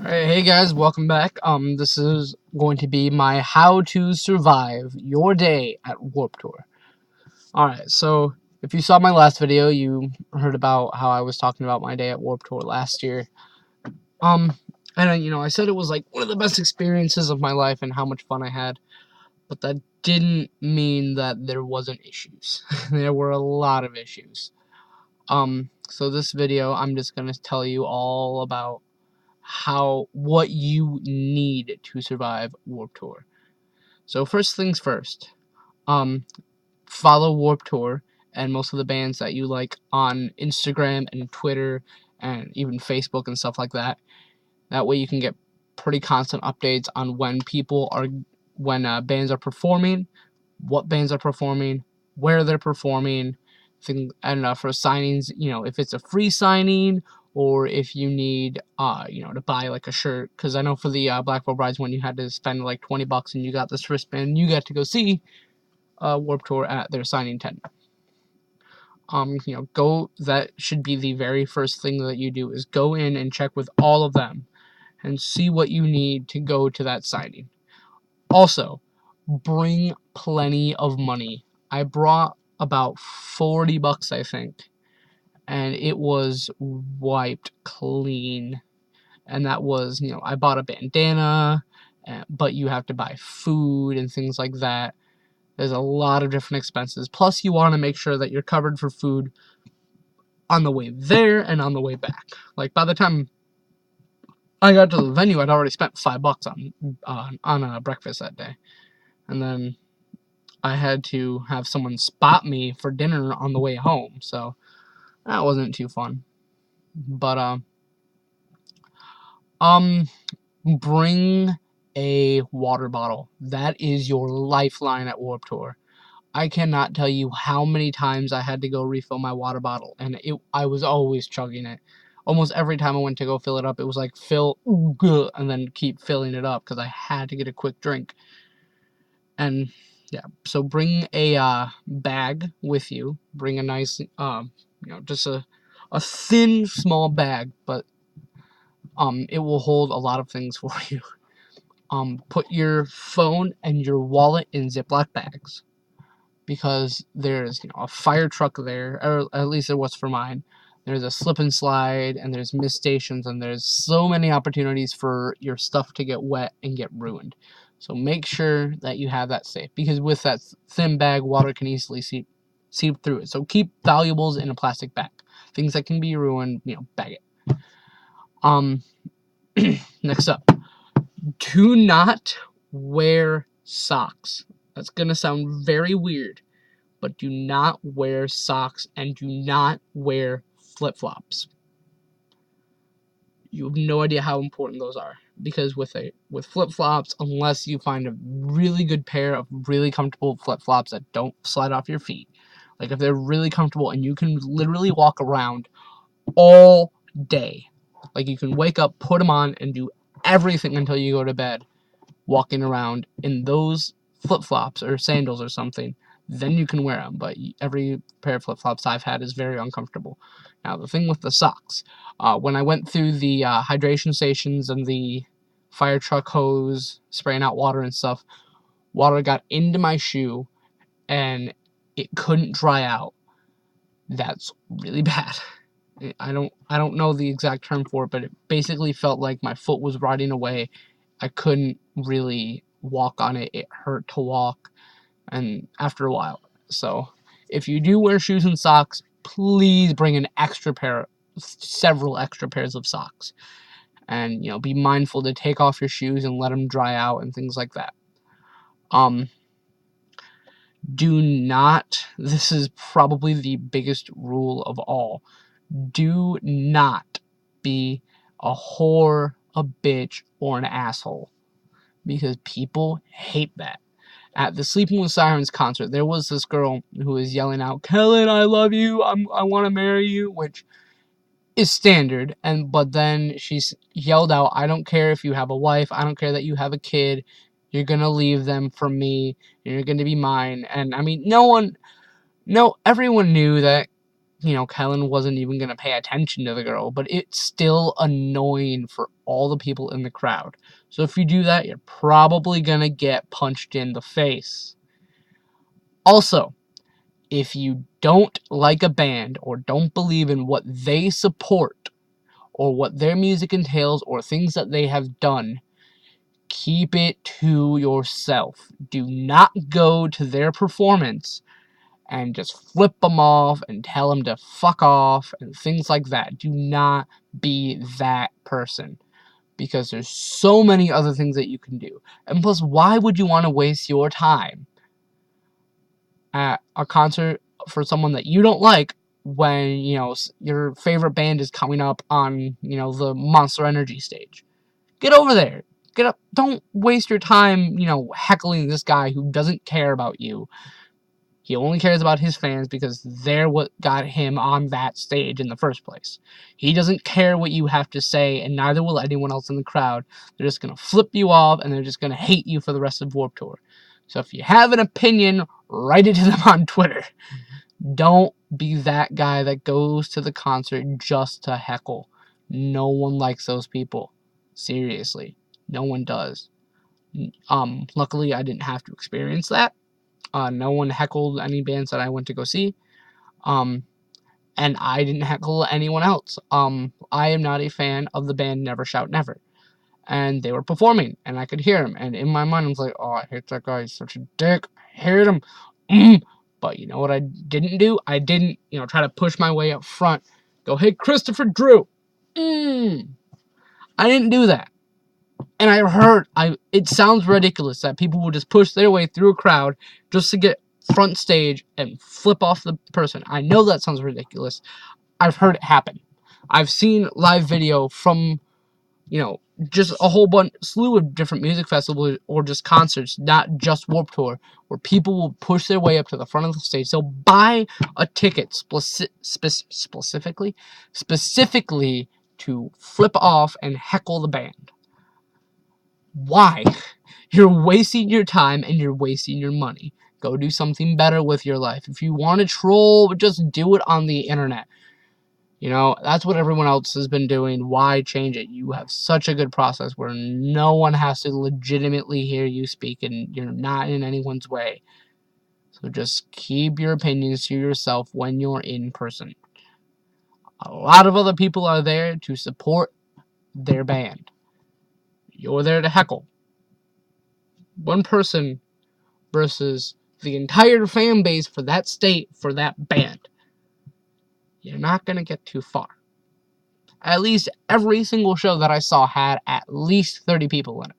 Alright, hey guys, welcome back. This is going to be my how to survive your day at Warped Tour. Alright, so if you saw my last video, you heard about how I was talking about my day at Warped Tour last year. And I said it was like one of the best experiences of my life and how much fun I had, but that didn't mean that there wasn't issues. There were a lot of issues. So this video, I'm just gonna tell you all about what you need to survive Warped Tour. So first things first, follow Warped Tour and most of the bands that you like on Instagram and Twitter and even Facebook and stuff like that. That way you can get pretty constant updates on when bands are performing, what bands are performing, where they're performing, and for signings, if it's a free signing or if you need, to buy like a shirt. Because I know for the Black Veil Brides one, you had to spend like $20 and you got this wristband. You got to go see Warped Tour at their signing tent. That should be the very first thing that you do is go in and check with all of them and see what you need to go to that signing. Also, bring plenty of money. I brought about $40, I think, and it was wiped clean. And that was, I bought a bandana, but you have to buy food and things like that. There's a lot of different expenses. Plus, you want to make sure that you're covered for food on the way there and on the way back. Like, by the time I got to the venue, I'd already spent $5 on breakfast that day. And then I had to have someone spot me for dinner on the way home, so that wasn't too fun. But bring a water bottle. That is your lifeline at Warped Tour. I cannot tell you how many times I had to go refill my water bottle, and I was always chugging it. Almost every time I went to go fill it up, it was like fill, and then keep filling it up because I had to get a quick drink. And yeah, so bring a bag with you. Bring a nice, just a thin, small bag, but it will hold a lot of things for you. Put your phone and your wallet in Ziploc bags because there's a fire truck there, or at least it was for mine. There's a slip and slide, and there's mist stations, and there's so many opportunities for your stuff to get wet and get ruined. So make sure that you have that safe, because with that thin bag, water can easily seep through it. So keep valuables in a plastic bag. Things that can be ruined, bag it. Next up, do not wear socks. That's gonna sound very weird, but do not wear socks and do not wear flip-flops. You have no idea how important those are, because with flip-flops, unless you find a really good pair of really comfortable flip-flops that don't slide off your feet, like if they're really comfortable and you can literally walk around all day, like you can wake up, put them on, and do everything until you go to bed walking around in those flip-flops or sandals or something, then you can wear them. But every pair of flip-flops I've had is very uncomfortable. Now, the thing with the socks, when I went through the hydration stations and the fire truck hose spraying out water and stuff, water got into my shoe and it couldn't dry out. That's really bad. I don't know the exact term for it, but it basically felt like my foot was rotting away. I couldn't really walk on it. It hurt to walk, and after a while. So if you do wear shoes and socks, please bring several extra pairs of socks. And, be mindful to take off your shoes and let them dry out and things like that. Do not, this is probably the biggest rule of all, do not be a whore, a bitch, or an asshole, because people hate that. At the Sleeping with Sirens concert, there was this girl who was yelling out, "Kellen, I love you, I want to marry you," which is standard, but then she yelled out, "I don't care if you have a wife, I don't care that you have a kid, you're gonna leave them for me, and you're gonna be mine." And I mean, everyone knew that Kellen wasn't even going to pay attention to the girl, but it's still annoying for all the people in the crowd. So if you do that, you're probably going to get punched in the face. Also, if you don't like a band or don't believe in what they support or what their music entails or things that they have done, keep it to yourself. Do not go to their performance and just flip them off and tell them to fuck off and things like that. Do not be that person, because there's so many other things that you can do. And plus, why would you want to waste your time at a concert for someone that you don't like when, your favorite band is coming up on, the Monster Energy stage? Get over there. Get up. Don't waste your time, heckling this guy who doesn't care about you. He only cares about his fans because they're what got him on that stage in the first place. He doesn't care what you have to say, and neither will anyone else in the crowd. They're just going to flip you off, and they're just going to hate you for the rest of Warped Tour. So if you have an opinion, write it to them on Twitter. Don't be that guy that goes to the concert just to heckle. No one likes those people. Seriously. No one does. Luckily, I didn't have to experience that. No one heckled any bands that I went to go see. And I didn't heckle anyone else. I am not a fan of the band Never Shout Never. And they were performing, and I could hear him. And in my mind, I was like, oh, I hate that guy. He's such a dick. I hate him. But you know what I didn't do? I didn't, try to push my way up front. Go, hey, Christopher Drew. I didn't do that. And I heard, it sounds ridiculous that people will just push their way through a crowd just to get front stage and flip off the person. I know that sounds ridiculous. I've heard it happen. I've seen live video from, just a whole slew of different music festivals or just concerts, not just Warped Tour, where people will push their way up to the front of the stage. They'll buy a ticket specifically to flip off and heckle the band. Why? You're wasting your time and you're wasting your money. Go do something better with your life. If you want to troll, just do it on the internet. That's what everyone else has been doing. Why change it? You have such a good process where no one has to legitimately hear you speak and you're not in anyone's way. So just keep your opinions to yourself when you're in person. A lot of other people are there to support their band. You're there to heckle. One person versus the entire fan base for that state, for that band. You're not going to get too far. At least every single show that I saw had at least 30 people in it.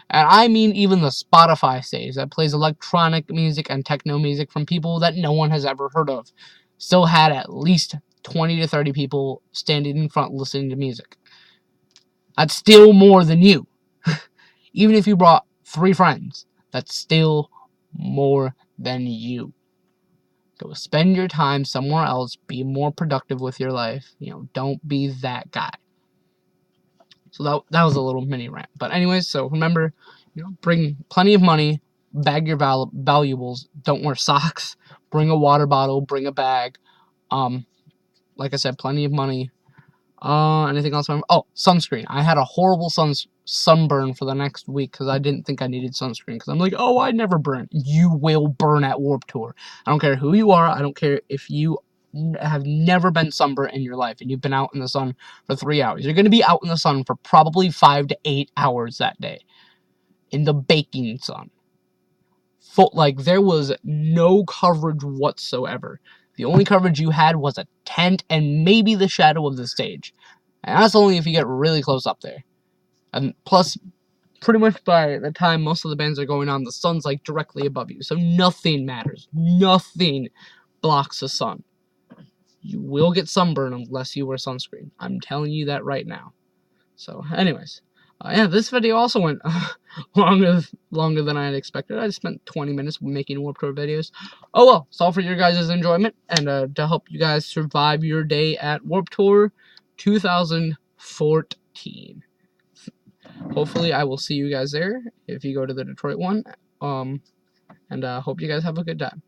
And I mean even the Spotify stage that plays electronic music and techno music from people that no one has ever heard of still had at least 20 to 30 people standing in front listening to music. That's still more than you. Even if you brought 3 friends, that's still more than you. Go spend your time somewhere else. Be more productive with your life. Don't be that guy. So that was a little mini rant. But anyways, so remember, bring plenty of money. Bag your valuables. Don't wear socks. Bring a water bottle. Bring a bag. Like I said, plenty of money. Anything else? Oh, sunscreen. I had a horrible sunburn for the next week because I didn't think I needed sunscreen. Because I'm like, oh, I never burn. You will burn at Warped Tour. I don't care who you are. I don't care if you have never been sunburned in your life and you've been out in the sun for 3 hours. You're going to be out in the sun for probably 5 to 8 hours that day. In the baking sun. There was no coverage whatsoever. The only coverage you had was a tent and maybe the shadow of the stage. And that's only if you get really close up there. And plus, pretty much by the time most of the bands are going on, the sun's directly above you. So nothing matters. Nothing blocks the sun. You will get sunburn unless you wear sunscreen. I'm telling you that right now. So, anyways. Yeah, this video also went longer than I had expected. I spent 20 minutes making Warped Tour videos. Oh well, it's all for your guys' enjoyment and to help you guys survive your day at Warped Tour 2014. Hopefully, I will see you guys there if you go to the Detroit one. And hope you guys have a good time.